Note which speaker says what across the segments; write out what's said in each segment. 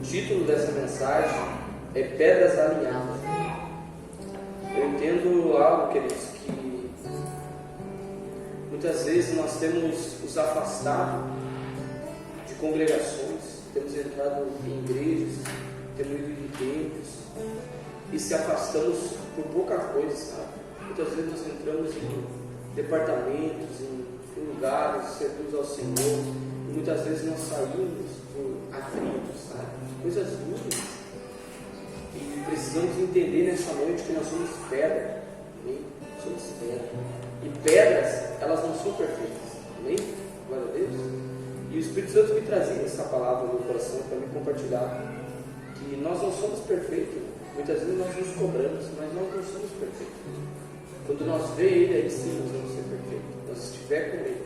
Speaker 1: título dessa mensagem é Pedras Alinhadas. Eu entendo algo, queridos, que muitas vezes nós temos nos afastado de congregações, temos entrado em igrejas, temos ido em templos e se afastamos por pouca coisa, sabe? Muitas vezes nós entramos em departamentos, em lugares, servimos ao Senhor, e muitas vezes nós saímos por atritos, sabe? Coisas ruins. E precisamos entender nessa noite que nós somos pedra, amém? Somos pedra. E pedras, elas não são perfeitas, amém? Glória a Deus. E o Espírito Santo me trazia essa palavra no meu coração para me compartilhar, que nós não somos perfeitos. Muitas vezes nós nos cobramos, mas nós não somos perfeitos. Quando nós vemos Ele, aí sim nós vamos ser perfeitos. Nós estiver com Ele,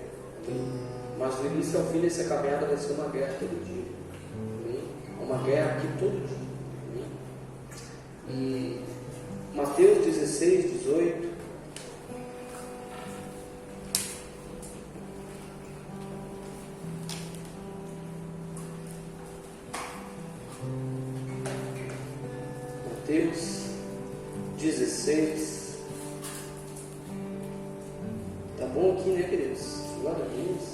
Speaker 1: amém? Mas do início ao fim dessa caminhada vai ser uma guerra todo dia, amém? Uma guerra aqui todo dia, amém? E Mateus 16, 18. Mateus 16. Tá bom aqui, né, queridos? Glória a Deus.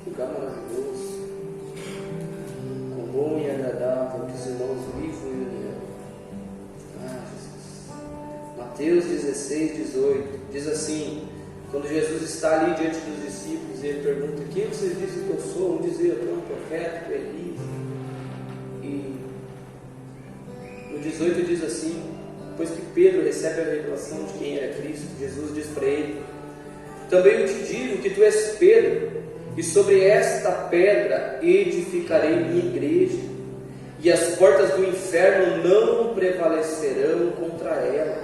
Speaker 1: Lugar maravilhoso. Quão bom e agradável que os irmãos vivam em união. Ah, Jesus. Mateus 16, 18. Diz assim: quando Jesus está ali diante dos discípulos e ele pergunta: quem vocês dizem que eu sou? Um dizia: eu sou um profeta, tu é Elias. E no 18 diz assim: depois que Pedro recebe a revelação de quem era Cristo, Jesus diz para ele: também eu te digo que tu és Pedro, e sobre esta pedra edificarei minha igreja, e as portas do inferno não prevalecerão contra ela.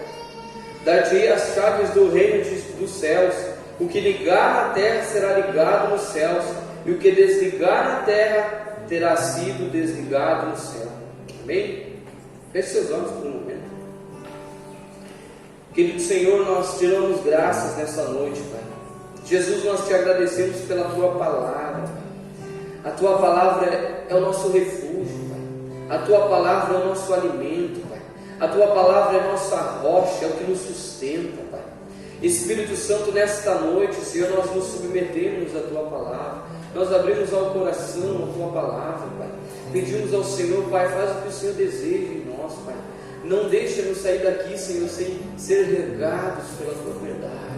Speaker 1: Dar-te-ei as chaves do reino dos céus. O que ligar na terra será ligado nos céus, e o que desligar na terra terá sido desligado no céu. Amém? Feche seus olhos por um momento. Querido Senhor, nós te damos graças nessa noite, Pai. Jesus, nós te agradecemos pela Tua palavra. A Tua palavra é o nosso refúgio, Pai. A Tua palavra é o nosso alimento, Pai. A Tua palavra é a nossa rocha, é o que nos sustenta, Pai. Espírito Santo, nesta noite, Senhor, nós nos submetemos à Tua palavra. Nós abrimos ao coração a Tua palavra, Pai. Pedimos ao Senhor, Pai, faz o que o Senhor deseja em nós, Pai. Não deixa-nos sair daqui, Senhor, sem ser regados pela Tua verdade.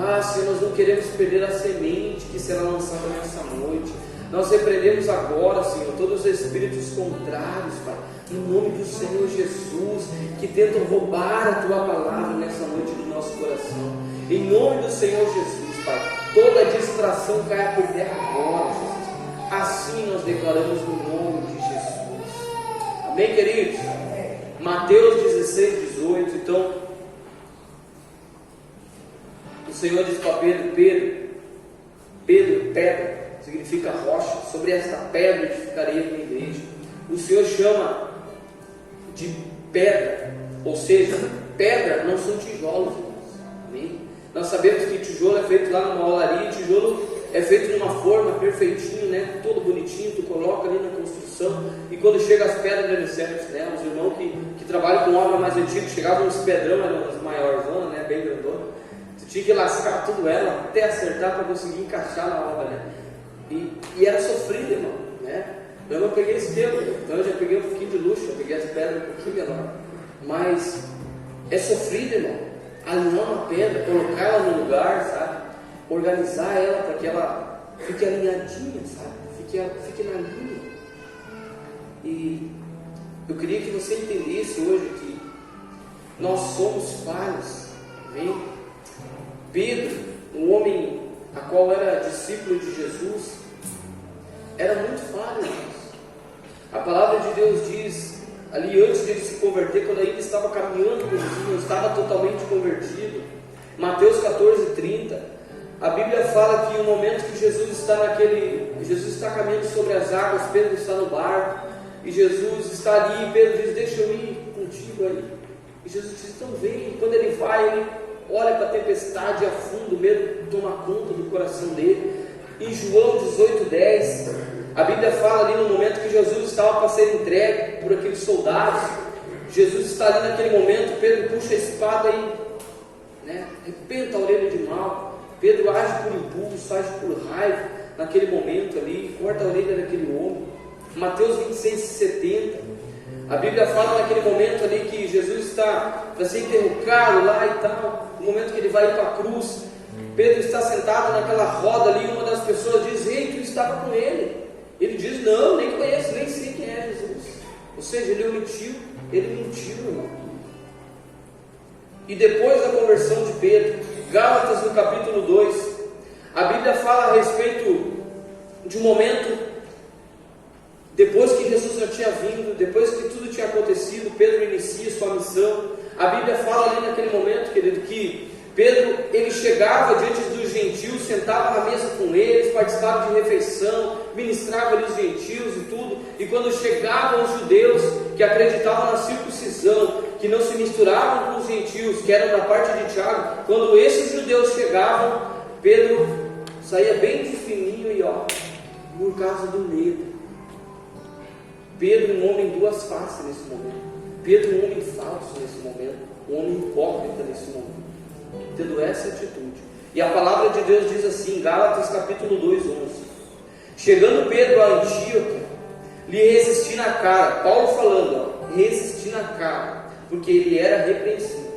Speaker 1: Ah, Senhor, nós não queremos perder a semente que será lançada nessa noite. Nós repreendemos agora, Senhor, todos os espíritos contrários, Pai, no nome do Senhor Jesus, que tentam roubar a Tua palavra nessa noite do nosso coração. Em nome do Senhor Jesus, Pai, toda distração caia por terra agora, Jesus. Assim nós declaramos no nome de Jesus. Amém, queridos? Mateus 16, 18. Então, o Senhor diz para Pedro, pedra, significa rocha. Sobre esta pedra edificarei a minha igreja. O Senhor chama de pedra, ou seja, pedra não são tijolos, amém? Nós sabemos que tijolo é feito lá numa olaria, tijolo é feito de uma forma perfeitinho, né? Todo bonitinho, tu coloca ali na construção, e quando chega as pedras alicerces, né? Os irmãos que trabalham com obra mais antiga, chegavam uns pedrão, umas maiores, né? Bem grandona, tu tinha que lascar tudo ela até acertar para conseguir encaixar na obra, né? E era sofrido, irmão, né? Eu não peguei esse tempo, então eu já peguei um pouquinho de luxo, eu peguei as pedras um pouquinho menor, mas é sofrido, irmão, alinhar uma pedra, colocar ela no lugar, sabe? Organizar ela para que ela fique alinhadinha, sabe? Fique na linha. E eu queria que você entendesse hoje que nós somos falhos, amém? Pedro, um homem a qual era discípulo de Jesus, era muito falho, irmãos. A palavra de Deus diz, ali antes de ele se converter, quando ainda estava caminhando com Jesus, não estava totalmente convertido, Mateus 14, 30, a Bíblia fala que no momento que Jesus está caminhando sobre as águas, Pedro está no barco, e Jesus está ali, e Pedro diz: deixa eu ir contigo aí. E Jesus diz: então vem. E quando ele vai, ele olha para a tempestade, afunda, o medo toma conta do coração dele. Em João 18:10, A Bíblia fala ali no momento que Jesus estava para ser entregue por aqueles soldados. Jesus está ali naquele momento, Pedro puxa a espada e arrebenta a orelha de mal. Pedro age por impulso, age por raiva naquele momento ali, corta a orelha daquele homem. Mateus 26:70. A Bíblia fala naquele momento ali que Jesus está para ser interrogado lá e tal, no momento que ele vai ir para a cruz. Pedro está sentado naquela roda ali, e uma das pessoas diz: ei, tu estava com ele. Ele diz: não, nem conheço, nem sei quem é Jesus. Ou seja, ele mentiu, irmão. E depois da conversão de Pedro, Gálatas no capítulo 2, a Bíblia fala a respeito de um momento, depois que Jesus já tinha vindo, depois que tudo tinha acontecido, Pedro inicia sua missão. A Bíblia fala ali naquele momento, querido, que Pedro, ele chegava diante dos gentios, sentava na mesa com eles, participava de refeição, ministrava ali os gentios e tudo. E quando chegavam os judeus que acreditavam na circuncisão, que não se misturavam com os gentios, que eram da parte de Tiago, quando esses judeus chegavam, Pedro saía bem de fininho e por causa do medo. Pedro, um homem duas faces nesse momento. Pedro, um homem falso nesse momento, um homem hipócrita nesse momento, tendo essa atitude. E a palavra de Deus diz assim, Gálatas capítulo 2:11: chegando Pedro a Antioquia, lhe resisti na cara. Paulo falando, resisti na cara, porque ele era repreensível.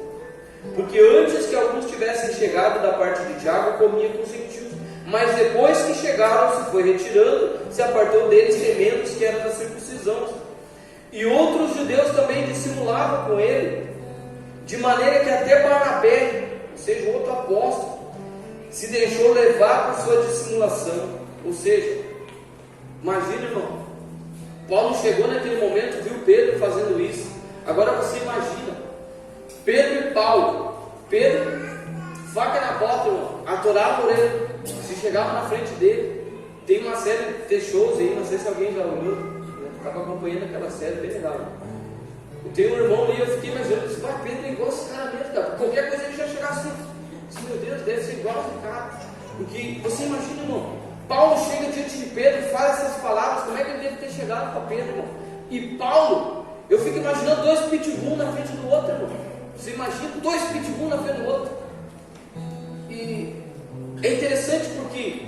Speaker 1: Porque antes que alguns tivessem chegado da parte de Tiago, comia com os gentios, mas depois que chegaram, se foi retirando, se apartou deles, temendo que eram da circuncisão. E outros judeus também dissimulavam com ele, de maneira que até Barnabé, ou seja, outro apóstolo, se deixou levar por sua dissimulação. Ou seja, imagina, irmão, Paulo chegou naquele momento, viu Pedro fazendo isso. Agora você imagina, Pedro e Paulo. Pedro, faca na bota, irmão, atorava a orelha, se chegava na frente dele. Tem uma série de shows aí, não sei se alguém já olhou, estava acompanhando aquela série, bem legal. Eu tenho um irmão ali, eu fiquei imaginando, disse, vai, Pedro é igual esse cara mesmo, cara. Qualquer coisa ele já chegava assim, meu Deus, deve ser igual esse cara. Porque você imagina, irmão, Paulo chega diante de Pedro e fala essas palavras, como é que ele deve ter chegado para Pedro, irmão? E Paulo, eu fico imaginando dois pitbull na frente do outro, irmão. Você imagina dois pitbull na frente do outro. E é interessante porque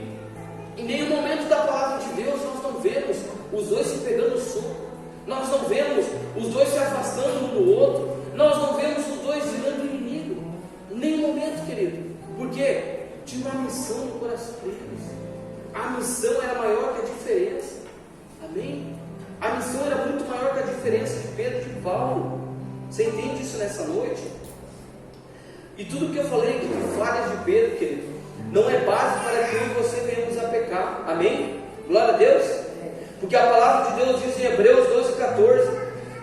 Speaker 1: em nenhum momento da palavra de Deus nós não vemos os dois se pegando soco. Nós não vemos os dois se afastando um do outro. Nós não vemos os dois virando inimigo. Em nenhum momento, querido. Porque tinha uma missão no coração deles. A missão era maior que a diferença. Amém? A missão era muito maior que a diferença de Pedro e de Paulo. Você entende isso nessa noite? E tudo que eu falei aqui de falhas de Pedro, querido, não é base para que eu e você venhamos a pecar. Amém? Glória a Deus. Porque a palavra de Deus diz em Hebreus 12:14: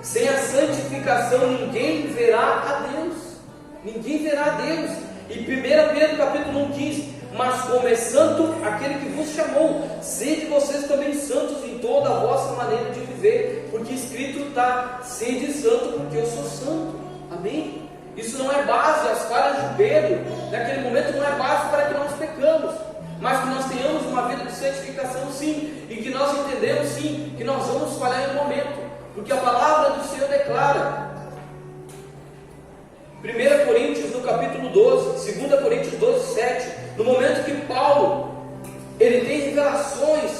Speaker 1: sem a santificação ninguém verá a Deus. Ninguém verá a Deus. E 1 Pedro capítulo 1:15: mas como é santo aquele que vos chamou, sede vocês também santos em toda a vossa maneira de viver, porque escrito está: sede santo, porque eu sou santo. Amém? Isso não é base, as falhas de Pedro naquele momento não é base para que nós pecamos, mas que nós tenhamos uma vida de santificação, sim, e que nós entendemos, sim, que nós vamos falhar em um momento, porque a palavra do Senhor declara, 1 Coríntios no capítulo 12, 2 Coríntios 12:7, no momento que Paulo, ele tem revelações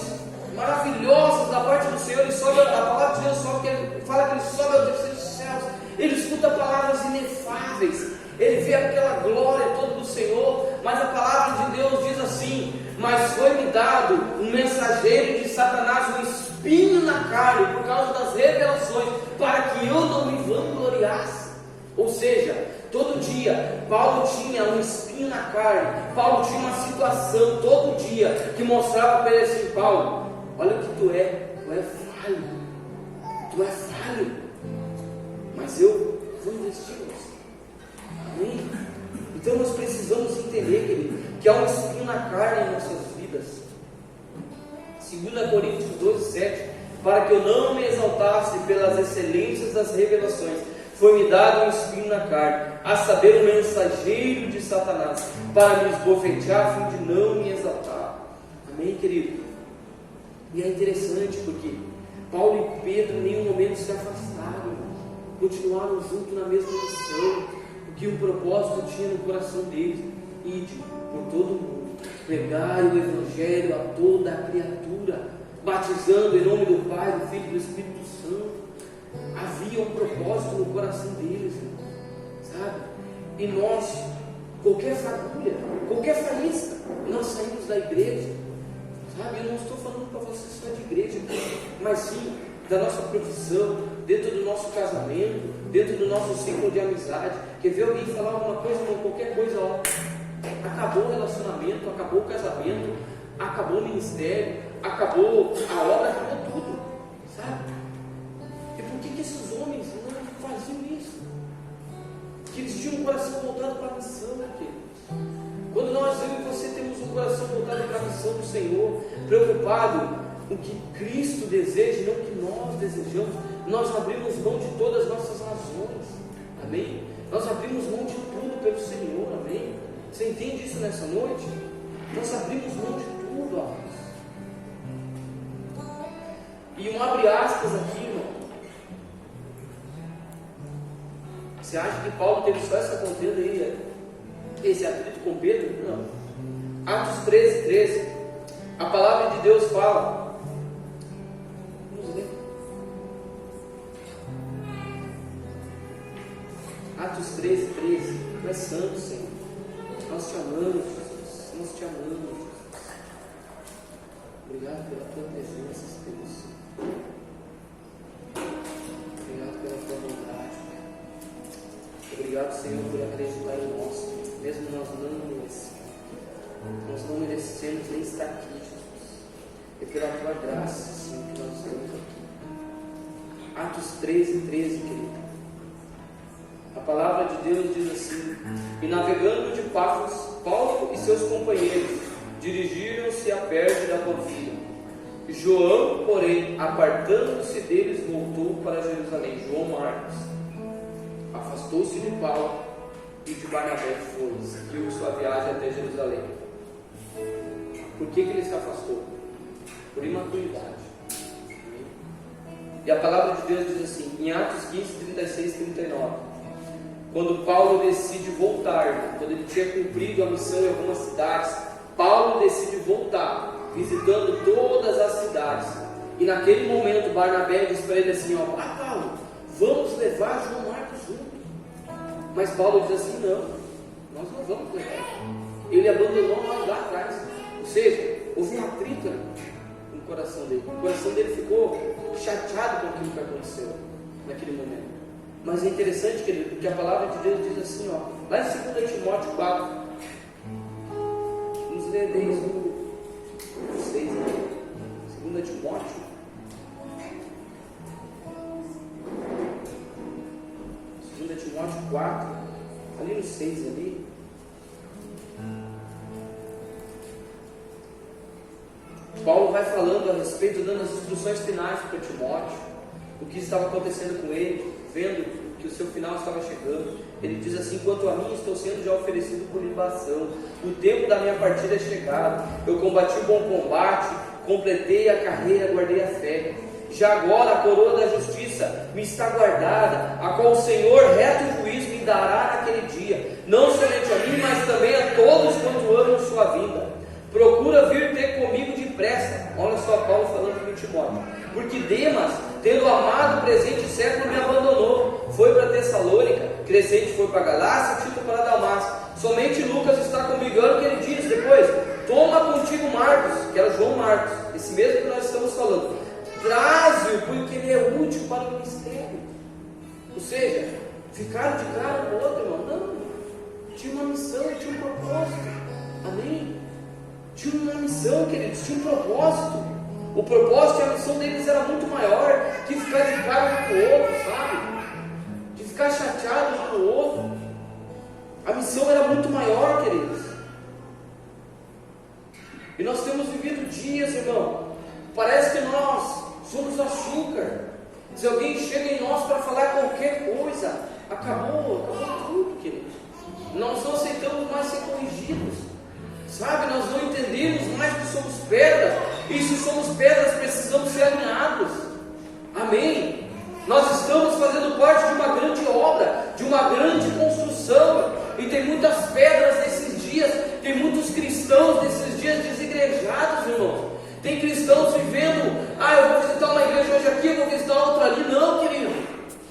Speaker 1: maravilhosas da parte do Senhor, ele sobe, a palavra de Deus sobe, ele fala que ele sobe ao terceiro dos céus, ele escuta palavras inefáveis, ele vê aquela glória toda do Senhor, mas a palavra de Deus diz assim: mas foi-me dado um mensageiro de Satanás, um espinho na carne, por causa das revelações, para que eu não me vangloriasse. Ou seja, todo dia Paulo tinha um espinho na carne, Paulo tinha uma situação todo dia que mostrava para ele assim: Paulo, olha o que tu é falho, mas eu vou investir em você. Amém? Então nós precisamos entender, querido, que há um espinho na carne em nossas vidas. 2 Coríntios 12:7, para que eu não me exaltasse pelas excelências das revelações, foi-me dado um espinho na carne, a saber, um mensageiro de Satanás, para me esbofetear, a fim de não me exaltar. Amém, querido? E é interessante porque Paulo e Pedro em nenhum momento se afastaram, irmãos. Continuaram juntos na mesma missão, porque o propósito tinha no coração deles: ide por todo mundo, pregai o Evangelho a toda a criatura, batizando em nome do Pai, do Filho e do Espírito Santo. Havia um propósito no coração deles, irmãos, sabe? E nós, qualquer fagulha, qualquer faísca, nós saímos da igreja, sabe? Eu não estou falando para você só de igreja, mas sim da nossa profissão, dentro do nosso casamento, dentro do nosso ciclo de amizade. Quer ver alguém falar alguma coisa, ou qualquer coisa, ó, acabou o relacionamento, acabou o casamento, acabou o ministério, acabou a obra, acabou tudo, sabe? E por que esses homens não faziam isso? Que eles tinham um coração voltado para a missão, queridos. Quando nós, eu e você, temos um coração voltado para a missão do Senhor, preocupado com o que Cristo deseja e não o que nós desejamos, nós abrimos mão de todas as nossas razões, amém? Nós abrimos mão de tudo pelo Senhor, amém? Você entende isso nessa noite? Nós abrimos mão de tudo, amados. E um abre aspas aqui, irmão. Você acha que Paulo teve só essa contenda aí, esse atrito com Pedro? Não. Atos 13, 13. A palavra de Deus fala. Vamos ler. Atos 13, 13. Tu és santo, Senhor. Nós te amamos, Jesus. Nós te amamos, Jesus. Obrigado pela tua presença, Espírito Santo. Obrigado pela tua bondade. Obrigado, Senhor, por acreditar em nós, mesmo nós não merecemos. Nós não merecemos nem estar aqui, Jesus. É pela tua graça, Senhor, que nós estamos aqui. Atos 13, 13, querido. A palavra de Deus diz assim: e navegando de Pafos, Paulo e seus companheiros dirigiram-se a Perge da Panfilha. João, porém, apartando-se deles, voltou para Jerusalém. João Marcos afastou-se de Paulo e de Barnabé foi, seguiu sua viagem até Jerusalém. Por que ele se afastou? Por imaturidade. E a palavra de Deus diz assim, em Atos 15, 36 e 39, quando Paulo decide voltar, quando ele tinha cumprido a missão em algumas cidades, Paulo decide voltar, visitando todas as cidades. E naquele momento Barnabé diz para ele assim, ó, Paulo, vamos levar João Marcos junto. Mas Paulo diz assim, não, nós não vamos levar. Ele abandonou nós lá atrás. Ou seja, houve um atrito no coração dele. O coração dele ficou chateado com aquilo que aconteceu naquele momento. Mas é interessante, querido, porque a palavra de Deus diz assim, ó, lá em 2 Timóteo 4, vamos ler desde o 6, né? 2 Timóteo 4, ali no 6 ali. Paulo vai falando a respeito, dando as instruções finais para Timóteo, o que estava acontecendo com ele, vendo que o seu final estava chegando. Ele diz assim, quanto a mim, estou sendo já oferecido por libação, o tempo da minha partida é chegado, eu combati o bom combate, completei a carreira, guardei a fé. Já agora a coroa da justiça me está guardada, a qual o Senhor, reto juiz, me dará naquele dia, não somente a mim, mas também a todos quanto amam sua vinda. Procura vir ter comigo depressa. Olha só Paulo falando para Timóteo, porque Demas, tendo amado o presente século, me abandonou, foi para Tessalônica, Crescente foi para Galácia, Tito para Damasco. Somente Lucas está comigo. Olha o que ele diz depois, toma contigo Marcos, que era João Marcos, esse mesmo que nós estamos falando, traze-o, porque ele é útil para o ministério. Ou seja, ficaram de cara com o outro, irmão? Não, tinha uma missão, tinha um propósito, amém? Tinha uma missão, queridos, tinha um propósito. O propósito e a missão deles era muito maior que ficar de cara um com o outro, sabe? De ficar chateado um com o outro. A missão era muito maior, queridos. E nós temos vivido dias, irmão, parece que nós somos açúcar. Se alguém chega em nós para falar qualquer coisa, acabou tudo, queridos. Nós não aceitamos mais ser corrigidos, sabe? Nós não entendemos mais que somos pedra E se somos pedras, precisamos ser alinhados. Amém? Nós estamos fazendo parte de uma grande obra, de uma grande construção. E tem muitas pedras nesses dias, tem muitos cristãos nesses dias desigrejados, irmãos. Tem cristãos vivendo, eu vou visitar uma igreja hoje aqui, eu vou visitar outra ali. Não, querido.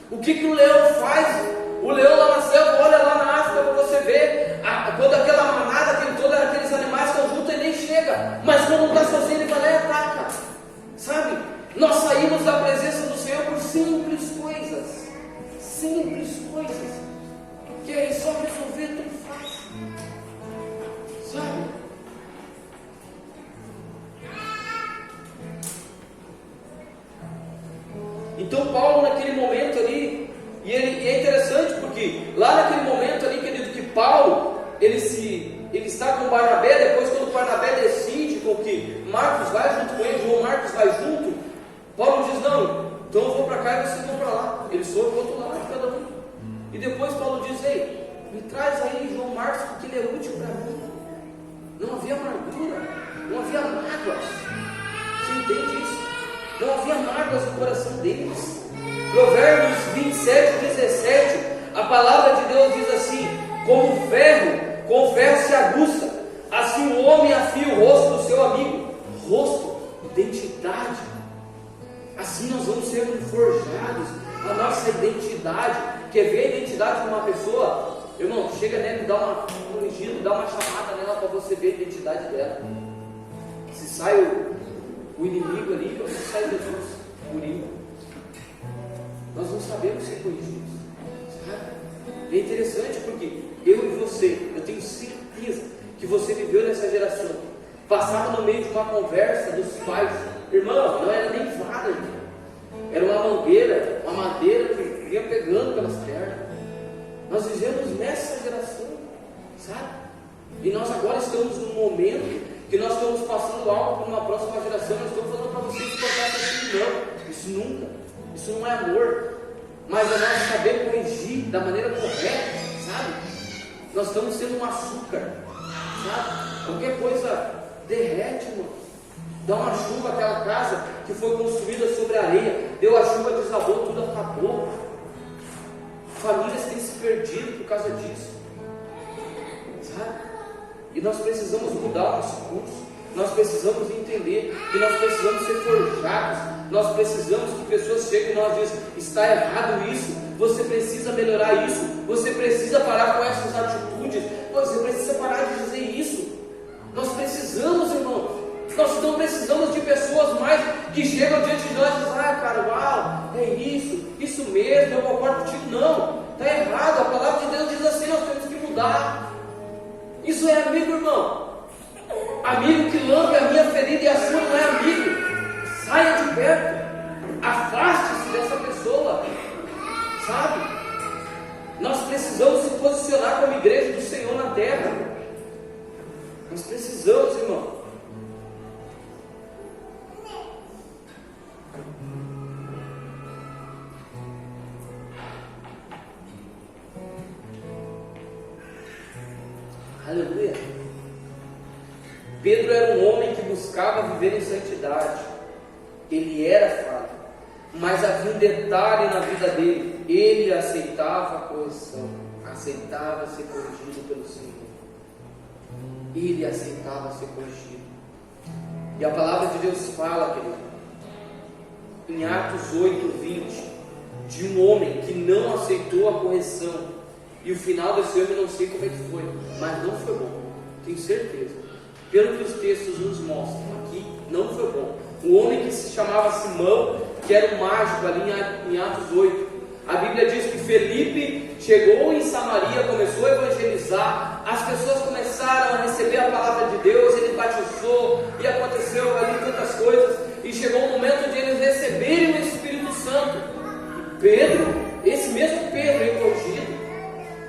Speaker 1: O que o leão faz? O leão lá na selva, olha lá na África para você ver, quando aquela manada, todos aqueles animais estão juntos, ele nem chega. Mas quando não está sozinho, ele vai lá e ataca. Sabe? Nós saímos da presença do Senhor por simples coisas. Simples coisas. Que é só resolver tão fácil. Sabe? Então Paulo naquele momento ali, e é interessante porque lá naquele momento ali, querido, que Paulo, ele está com Barnabé, depois quando Barnabé decide com que Marcos vai junto com ele, João Marcos vai junto, Paulo diz, não, então eu vou para cá e vocês vão para lá. Eles foram para o outro lado, cada um. E depois Paulo diz, ei, me traz aí João Marcos, porque ele é útil para mim. Não havia amargura, não havia mágoas. Você entende isso? Não havia mágoas no coração deles. Provérbios 27, 17, a palavra de Deus diz assim: como com o ferro se aguça, assim o homem afia o rosto do seu amigo. Rosto, identidade. Assim nós vamos ser forjados, a nossa identidade. Quer ver a identidade de uma pessoa? Irmão, chega nela e dá uma corrigida, dá uma chamada nela para você ver a identidade dela. Se sai o inimigo ali, você sai Jesus, o inimigo. Nós não sabemos ser corrigidos, sabe? É interessante porque eu e você, eu tenho certeza que você viveu nessa geração, passava no meio de uma conversa dos pais, irmão, não era nem vara, irmão. Era uma mangueira, uma madeira que vinha pegando pelas pernas. Nós vivemos nessa geração, sabe? E nós agora estamos num momento que nós estamos passando algo para uma próxima geração. Eu estou falando para vocês que assim, não, isso nunca, isso não é amor, mas é nós saber corrigir da maneira correta, sabe? Nós estamos sendo um açúcar, sabe? Qualquer coisa derrete, mano. Dá uma chuva, aquela casa que foi construída sobre areia, deu a chuva, desabou, tudo acabou. Famílias têm se perdido por causa disso, sabe? E nós precisamos mudar o nosso curso. Nós precisamos entender que nós precisamos ser forjados. Nós precisamos que pessoas cheguem e nós dizem, está errado isso, você precisa melhorar isso, você precisa parar com essas atitudes, você precisa parar de dizer isso. Nós precisamos, irmãos. Nós não precisamos de pessoas mais que chegam diante de nós e dizem, cara, uau, é isso mesmo, eu concordo contigo. Não, está errado. A palavra de Deus diz assim, nós temos que mudar. Isso é amigo, irmão. Amigo que lambe a minha ferida e a sua não é amigo. Saia de perto, afaste-se dessa pessoa, sabe? Nós precisamos se posicionar como igreja do Senhor na terra. Nós precisamos, irmão. Aleluia. Pedro era um homem que buscava viver em santidade. Ele era falho, mas havia um detalhe na vida dele: ele aceitava a correção, aceitava ser corrigido pelo Senhor. Ele aceitava ser corrigido. E a palavra de Deus fala, querido, em Atos 8:20, de um homem que não aceitou a correção. E o final desse homem eu não sei como é que foi, mas não foi bom, tenho certeza. Pelo que os textos nos mostram aqui, não foi bom. O homem que se chamava Simão, que era um mágico ali em Atos 8. A Bíblia diz que Felipe chegou em Samaria, começou a evangelizar, as pessoas começaram a receber a palavra de Deus, ele batizou, e aconteceu ali tantas coisas, e chegou o momento de eles receberem o Espírito Santo. E Pedro, esse mesmo Pedro envolvido,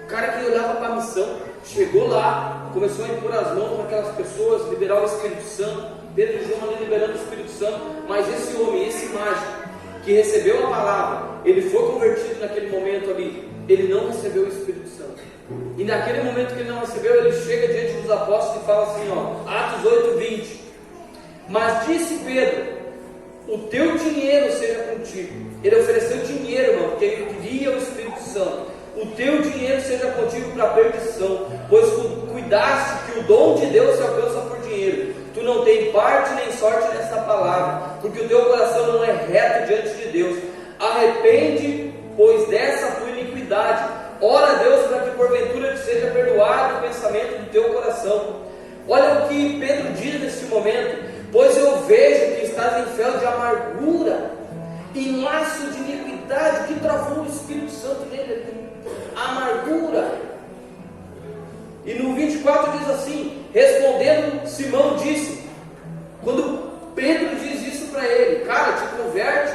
Speaker 1: o cara que olhava para a missão, chegou lá, começou a impor as mãos naquelas pessoas, liberar o Espírito Santo. Pedro e João ali liberando o Espírito Santo. Mas esse homem, esse mágico, que recebeu a palavra, ele foi convertido naquele momento ali, ele não recebeu o Espírito Santo. E naquele momento que ele não recebeu, ele chega diante dos apóstolos e fala assim, Atos 8:20: Mas disse Pedro: o teu dinheiro seja contigo. Ele ofereceu dinheiro, irmão, porque ele queria o Espírito Santo. O teu dinheiro seja contigo para a perdição, pois cuidaste que o dom de Deus se alcança por dinheiro. Tu não tens parte nem sorte nesta palavra, porque o teu coração não é reto diante de Deus. Arrepende, pois, dessa tua iniquidade. Ora a Deus para que porventura te seja perdoado o pensamento do teu coração. Olha o que Pedro diz neste momento: pois eu vejo que estás em fel de amargura, em laço de iniquidade, que travou o Espírito Santo nele aqui. Amargura. E no 24 diz assim: respondendo, Simão disse, quando Pedro diz isso para ele: cara, te converte,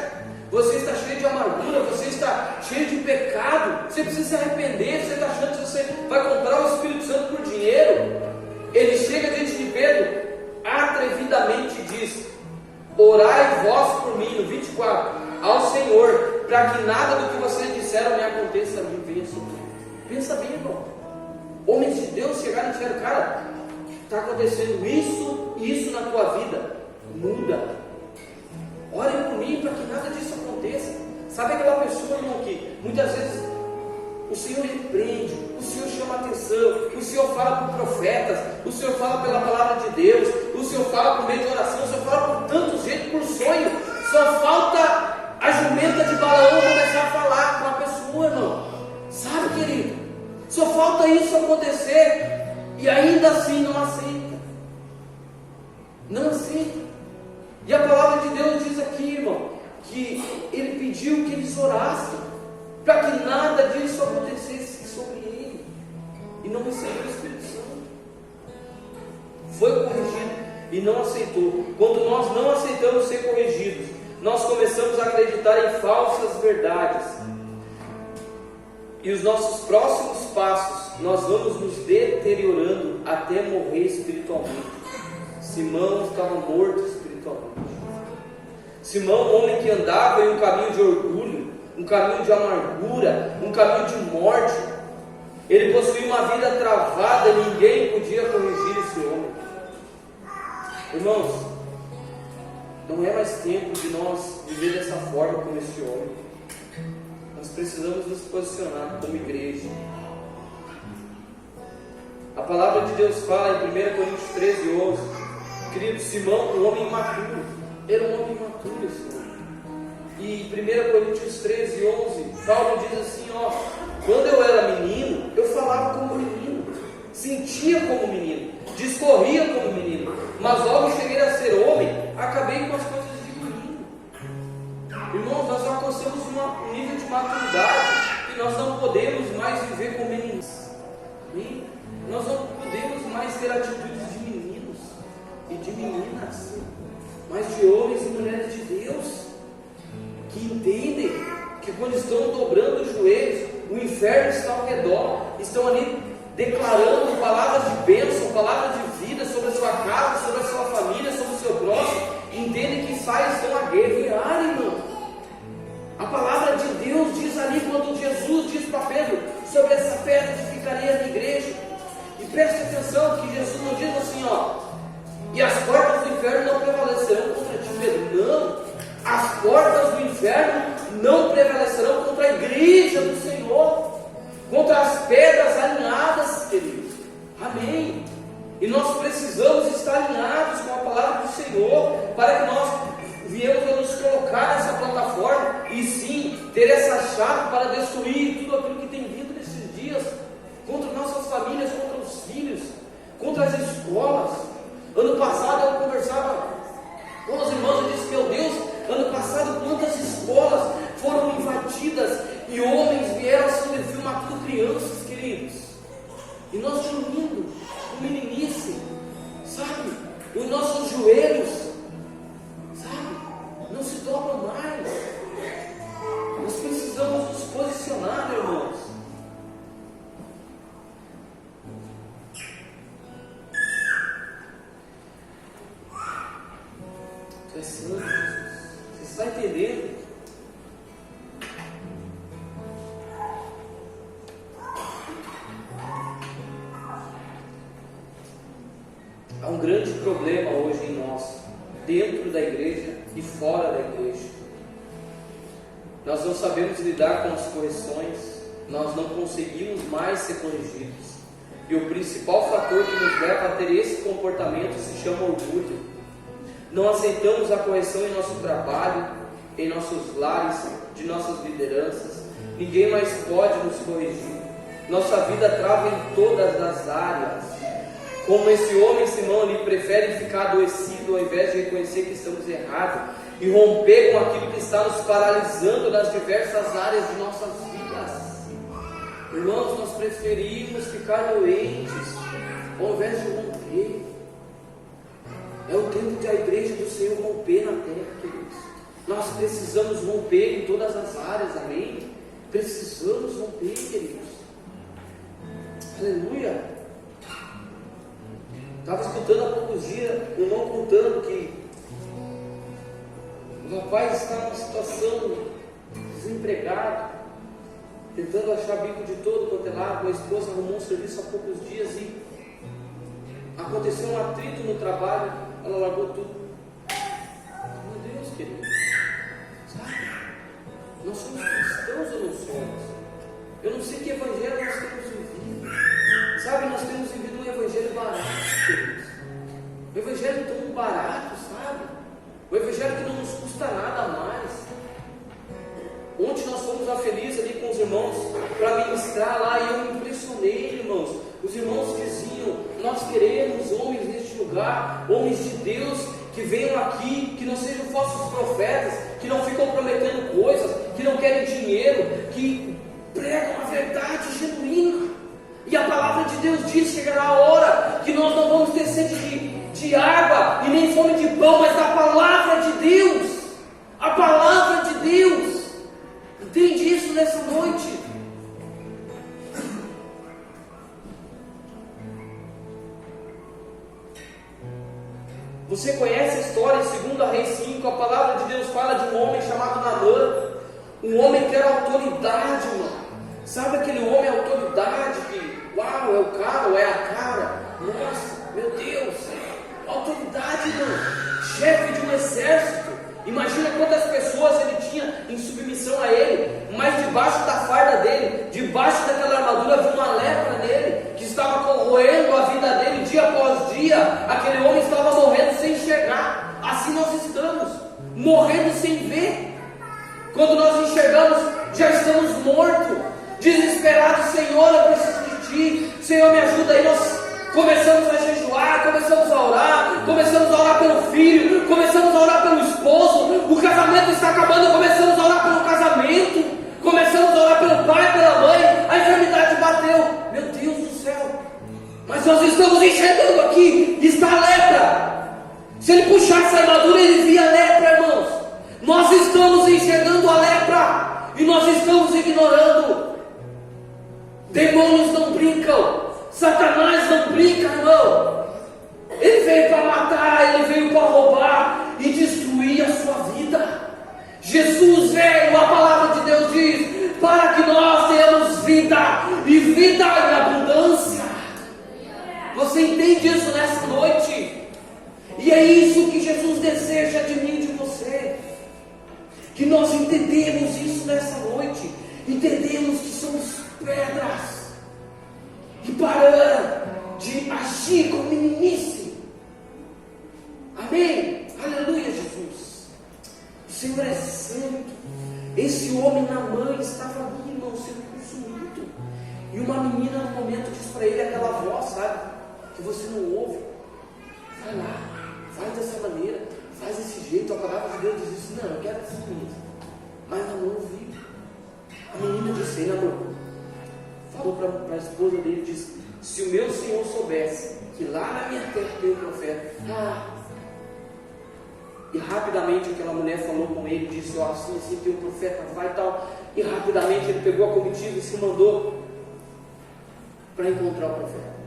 Speaker 1: você está cheio de amargura, você está cheio de pecado, você precisa se arrepender, você está achando que você vai comprar o Espírito Santo por dinheiro. Ele chega diante de Pedro, atrevidamente diz: orai vós por mim, no 24, ao Senhor, para que nada do que vocês disseram me aconteça, me venha sobre mim. Pensa bem, irmão. Homens de Deus chegaram e disseram: cara, está acontecendo isso e isso na tua vida, muda. Ore por mim para que nada disso aconteça. Sabe aquela pessoa, irmão, que muitas vezes o Senhor repreende, o Senhor chama atenção, o Senhor fala por profetas, o Senhor fala pela palavra de Deus, o Senhor fala por meio de oração, o Senhor fala por tantos jeitos, por sonho. Só falta a jumenta de Balaão começar a falar com a pessoa, irmão. Sabe, querido? Só falta isso acontecer e ainda assim não aceita. Não aceita. E a palavra de Deus diz aqui, irmão, que ele pediu que eles orassem para que nada disso acontecesse sobre ele, e não recebeu o Espírito Santo. Foi corrigido e não aceitou. Quando nós não aceitamos ser corrigidos, nós começamos a acreditar em falsas verdades, e os nossos próximos passos, nós vamos nos deteriorando até morrer espiritualmente. Simão estava morto espiritualmente. Simão, um homem que andava em um caminho de orgulho, um caminho de amargura, um caminho de morte, ele possuía uma vida travada e ninguém podia corrigir esse homem. Irmãos, não é mais tempo de nós viver dessa forma como este homem. Nós precisamos nos posicionar como igreja. A palavra de Deus fala em 1 Coríntios 13, 11. Querido, Simão, um homem imaturo, era um homem imaturo esse homem. E 1 Coríntios 13, 11, Paulo diz assim: ó, quando eu era menino, eu falava como menino, sentia como menino, discorria como menino, mas logo cheguei a ser homem, acabei com as coisas de menino. Irmãos, nós alcançamos um nível de maturidade e nós não podemos mais viver como meninos. Amém? Nós não podemos mais ter atitudes de meninos e de meninas, mas de homens e mulheres de Deus, que entendem que quando estão dobrando os joelhos, o inferno está ao redor, estão ali declarando palavras de bênção, palavras de vida sobre a sua casa, sobre a sua família, sobre o seu próximo, entendem que estão a guerrear, irmão. A palavra de Deus diz ali, quando Jesus diz para Pedro: sobre essa pedra edificarei a minha igreja. E preste atenção que Jesus não diz assim, ó, e as portas do inferno não prevalecerão contra ti, Pedro. Não. As portas do inferno não prevalecerão contra a igreja do Senhor, contra as pedras alinhadas, queridos. Amém. E nós precisamos estar alinhados com a palavra do Senhor, para que nós viemos a nos colocar nessa plataforma e sim ter essa chave para destruir tudo aquilo que tem vindo nesses dias, contra nossas famílias, contra os filhos, contra as escolas. Ano passado eu conversava com os irmãos e disse: meu Deus, ano passado quantas escolas foram invadidas e homens vieram a São Defil matando crianças, queridos. E nós dormindo, com meninice, sabe? Os nossos joelhos, sabe? Não se dobram mais. Nós precisamos nos posicionar, irmãos. Tu é santo, Jesus. Você está entendendo? Há um grande problema hoje em nós. dentro da igreja e fora da igreja. Nós não sabemos lidar com as correções, nós não conseguimos mais ser corrigidos. E o principal fator que nos leva a ter esse comportamento se chama orgulho. Não aceitamos a correção em nosso trabalho, em nossos lares, de nossas lideranças. Ninguém mais pode nos corrigir. Nossa vida trava em todas as áreas. Como esse homem Simão ali prefere ficar adoecido ao invés de reconhecer que estamos errados e romper com aquilo que está nos paralisando nas diversas áreas de nossas vidas. Irmãos, nós preferimos ficar doentes ao invés de romper. É o tempo da igreja do Senhor romper na terra, queridos. Nós precisamos romper em todas as áreas, amém? Precisamos romper, queridos. Aleluia. Estava escutando há poucos dias um irmão contando que o rapaz está numa situação desempregado, tentando achar bico de todo quanto é lado. A esposa arrumou um serviço há poucos dias e aconteceu um atrito no trabalho, ela largou tudo. Meu Deus, querido, sabe? Nós somos cristãos ou não somos? Eu não sei que evangelho nós temos vivido. Sabe, nós temos vivido um evangelho barato, queridos. Um evangelho tão barato, sabe? Um evangelho que não nos custa nada a mais. Ontem nós fomos a Feliz ali com os irmãos para ministrar lá e eu me impressionei, irmãos. Os irmãos diziam: nós queremos homens neste lugar, homens de Deus que venham aqui, que não sejam falsos profetas, que não ficam prometendo coisas, que não querem dinheiro, que pregam a verdade genuína. E a palavra de Deus diz: chegará a hora que nós não vamos ter sede de água e nem fome de pão, mas da palavra de Deus. A palavra de Deus. Entende isso nessa noite? Você conhece a história em 2 Reis 5, a palavra de Deus fala de um homem chamado Naamã, um homem que era autoridade, irmão. Sabe aquele homem autoridade que, uau, é o cara ou é a cara? Nossa, meu Deus, autoridade, irmão, chefe de um exército. Imagina quantas pessoas ele tinha em submissão a ele, mas debaixo da farda dele, debaixo daquela armadura, havia uma lepra nele, que estava corroendo a vida dele dia após dia. Aquele homem estava morrendo sem enxergar. Assim nós estamos, morrendo sem ver. Quando nós enxergamos, já estamos mortos, desesperados. Senhor, eu preciso de Ti, Senhor, me ajuda aí. Nós começamos a jejuar, começamos a orar pelo filho, começamos a orar pelo esposo. O casamento está acabando, começamos a orar pelo casamento, começamos a orar pelo pai, pela mãe. A enfermidade bateu, meu Deus do céu. Mas nós estamos enxergando aqui, está a lepra. Se ele puxasse a armadura, ele via a lepra, irmãos. Nós estamos enxergando a lepra e nós estamos ignorando. Demônios não brincam, Satanás não brinca, irmão. Ele veio para matar, ele veio para roubar e destruir a sua vida. Jesus veio, a palavra de Deus diz, para que nós tenhamos vida e vida em abundância. Você entende isso nessa noite? E é isso que Jesus deseja de mim e de você. Que nós entendemos isso nessa noite. Entendemos que somos pedras. E parar de agir com meninice. Amém? Aleluia, Jesus. O Senhor é santo. Esse homem na mãe estava ali, irmão, sendo consumido. E uma menina no momento diz para ele aquela voz, sabe? Que você não ouve. Vai lá, faz dessa maneira, faz desse jeito. A palavra de Deus diz isso. Não, eu quero assim mesmo. Mas não ouviu. A menina disse: ei, amor, falou para a esposa dele, disse: se o meu Senhor soubesse que lá na minha terra tem um profeta, e rapidamente aquela mulher falou com ele, disse: ó, assim tem um profeta, vai e tal. E rapidamente ele pegou a comitiva e se mandou para encontrar o profeta.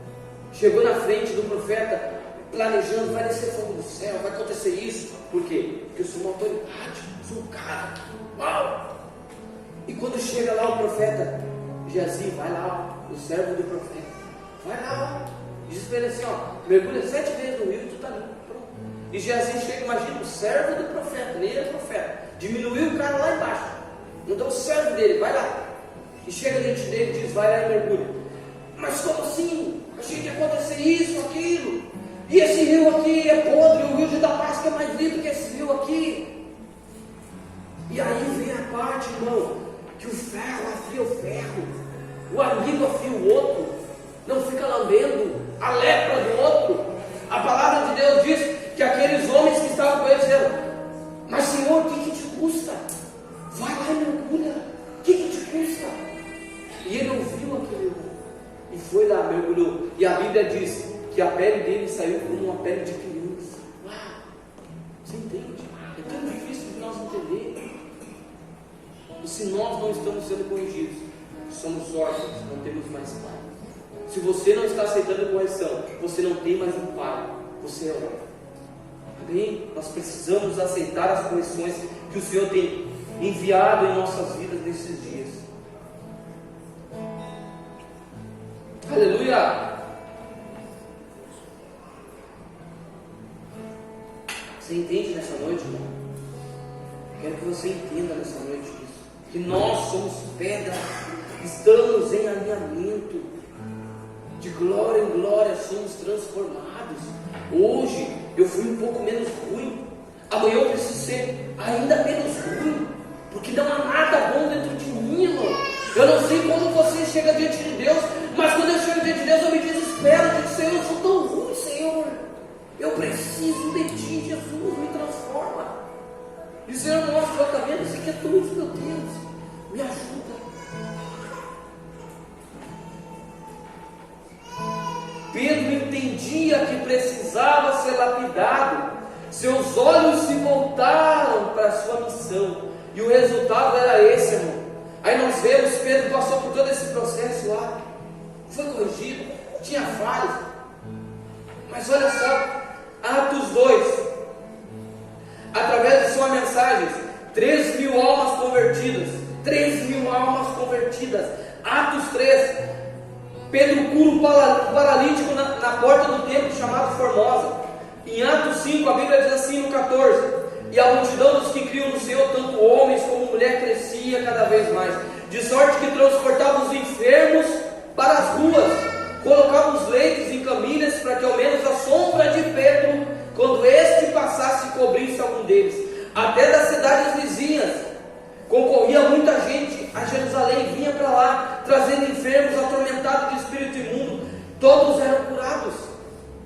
Speaker 1: Chegou na frente do profeta, planejando: vai descer fogo do céu, vai acontecer isso. Por quê? Porque eu sou uma autoridade, sou um cara, uau! E quando chega lá o profeta Geazi, vai lá, o servo do profeta, vai lá, diz para ele assim: ó, mergulha 7 vezes no rio e tu está limpo. Pronto. E Geazi chega, imagina, o servo do profeta, nem é profeta, diminuiu o cara lá embaixo. Então o servo dele, vai lá. E chega diante dele e diz, vai lá e mergulha. Mas como assim? Achei que ia acontecer isso, aquilo. E esse rio aqui é podre, o rio de Damasco é mais limpo que esse rio aqui. E aí vem a parte, irmão, que o ferro afia o ferro, o amigo afia o outro, não fica lambendo a lepra do outro. A palavra de Deus diz que aqueles homens que estavam com ele disseram, mas Senhor, o que te custa? Vai lá e mergulha, o que te custa? E ele ouviu aquele irmão e foi lá, mergulhou. E a Bíblia diz que a pele dele saiu como uma pele de criança. Uau! Você entende? É tão difícil de nós entender. E se nós não estamos sendo corrigidos, somos órfãos, não temos mais pai. Se você não está aceitando a correção, você não tem mais um pai, você é órfão. Amém? Nós precisamos aceitar as correções que o Senhor tem enviado em nossas vidas nesses dias. Aleluia! Você entende nessa noite, irmão? Quero que você entenda nessa noite isso. Que nós somos pedra, estamos em alinhamento. De glória em glória somos transformados. Hoje eu fui um pouco menos ruim. Amanhã eu preciso ser ainda menos ruim. Porque não há nada bom dentro de mim, irmão. Eu não sei como você chega diante de Deus, mas quando eu chego diante de Deus eu me desespero. Eu digo, Senhor, eu sou tão ruim, Senhor. Eu preciso de Ti, Jesus, me transforma. E o Senhor mostra, está vendo? Isso aqui é tudo, meu Deus. Me ajuda. Pedro entendia que precisava ser lapidado. Seus olhos se voltaram para a sua missão. E o resultado era esse, irmão. Aí nós vemos, Pedro passou por todo esse processo lá. Foi corrigido, tinha falhas. Mas olha só, Atos 2. Através de sua mensagem, 3.000 almas convertidas. 3.000 almas convertidas. Atos 3. Pedro cura um paralítico na porta do templo chamado Formosa. Em Atos 5, a Bíblia diz assim no 14: e a multidão dos que criam no Senhor, tanto homens como mulher, crescia cada vez mais, de sorte que transportava os enfermos para as ruas, colocava os leitos em camilhas, para que ao menos a sombra de Pedro, quando este passasse, cobrisse algum deles. Até das cidades vizinhas concorria muita gente a Jerusalém, vinha para lá, trazendo enfermos, atormentados de espírito imundo. Todos eram curados.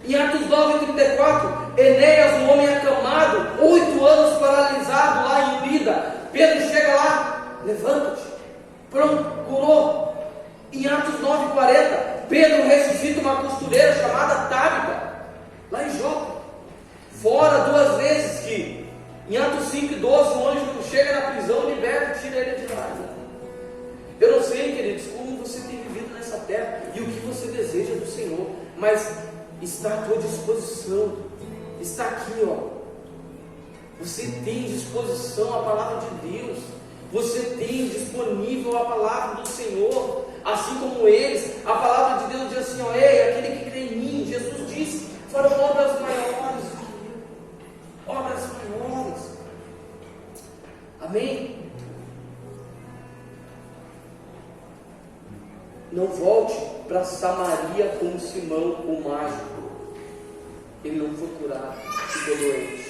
Speaker 1: Em Atos 9:34, Enéas, um homem acamado, 8 anos paralisado lá em Lida. Pedro chega lá, levanta-te, pronto, curou. Em Atos 9:40, Pedro ressuscita uma costureira chamada Tábita, lá em Jope. Fora 2 vezes que, em Atos 5:12, um anjo chega na prisão, liberta e tira ele de lá. Eu não sei, queridos, como você tem vivido nessa terra e o que você deseja do Senhor, mas está à tua disposição. Está aqui, ó. Você tem disposição à palavra de Deus. Você tem disponível a palavra do Senhor. Assim como eles, a palavra de Deus diz assim, ó, ei, aquele que crê em mim, Jesus disse, farão obras maiores do que eu. Obras maiores. Amém? Não volte para Samaria como Simão, o mágico. Ele não foi curado, ficou doente.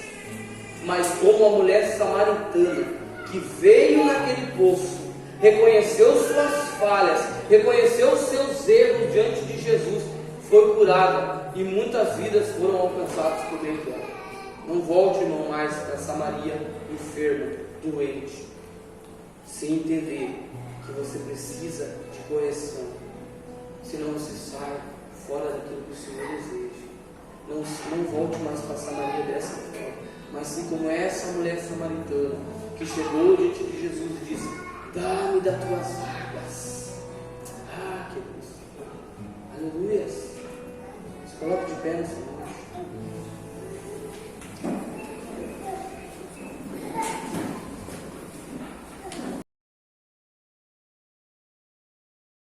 Speaker 1: Mas como a mulher samaritana, que veio naquele poço, reconheceu suas falhas, reconheceu os seus erros diante de Jesus, foi curada. E muitas vidas foram alcançadas por meio dela. Não volte, irmão, mais para Samaria, enfermo, doente, sem entender que você precisa de correção. Senão você sai fora daquilo que o Senhor deseja. Não volte mais para Samaria dessa forma, mas sim como essa mulher samaritana que chegou diante de Jesus e disse: dá-me das tuas águas. Ah, queridos, aleluia. Se coloque de pé nessa noite.